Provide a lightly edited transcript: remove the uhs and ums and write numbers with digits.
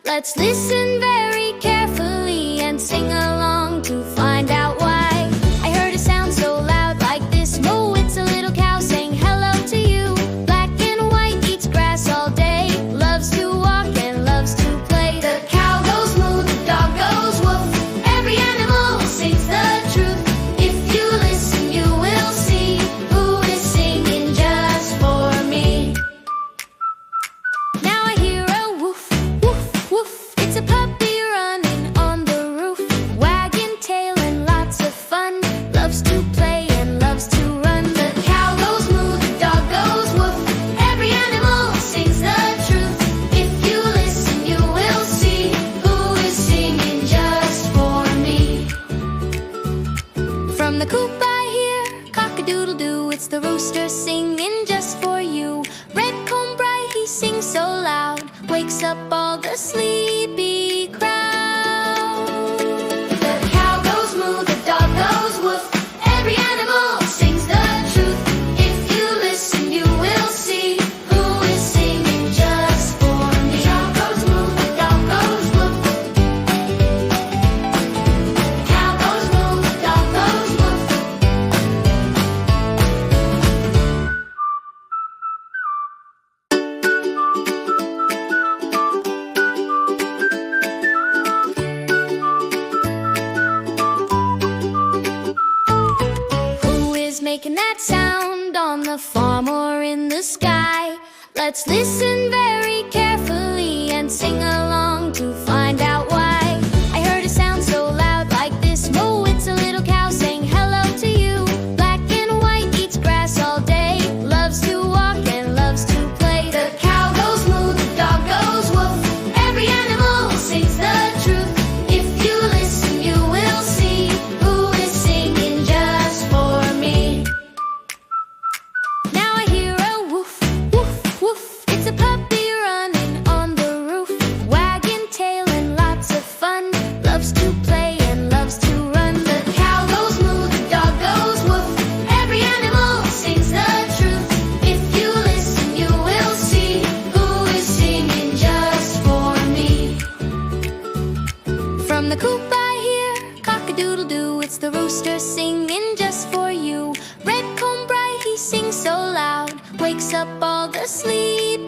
Let's listen very carefully and sing along to find out why. I heard a sound so loud like this. Moo, it's a little cow saying hello to you. Black and white, eats grass all day, loves to walk and loves to play. The cow goes moo, the dog goes woof. Every animal sings the truth. If you listen, you will see who is singing just for me. Now I hear a woof, woof, woof. It's a puppy running on the roof, wagging tail and lots of fun. Loves to play and loves to run. The cow goes moo, the dog goes woof. Every animal sings the truth. If you listen, you will see who is singing just for me. From the coop I hear cock-a-doodle-doo. It's the rooster singing just for you. Red comb bright, he sings so loud, wakes up all the sleepy crowd. The cow goes moo, the dog goes woof. Every animal sings the truth. If you listen, you will see who is singing just for me. The cow goes moo, the dog goes woof. Cow goes moo, the dog goes woof. Who is making that sound on the farm or in the sky? Let's listen very carefully and sing along to find out why. I heard a sound so loud like this. Moo, it's a little cow saying hello to you. Black and white, eats grass all day, loves to walk and loves to play. The cow goes moo, the dog goes woof. Every animal sings the truth. If you listen, you will see who is singing just for me. Now I hear a woof, woof, woof. It's a puppy running on the roof, wagging tail and lots of fun. Loves to play and loves to run. The cow goes moo, the dog goes woof. Every animal sings the truth. If you listen, you will see who is singing just for me. From the coop I hear cock-a-doodle-doo. It's the rooster singing just for you. Red comb bright, he sings so loud, wakes up all the sleepy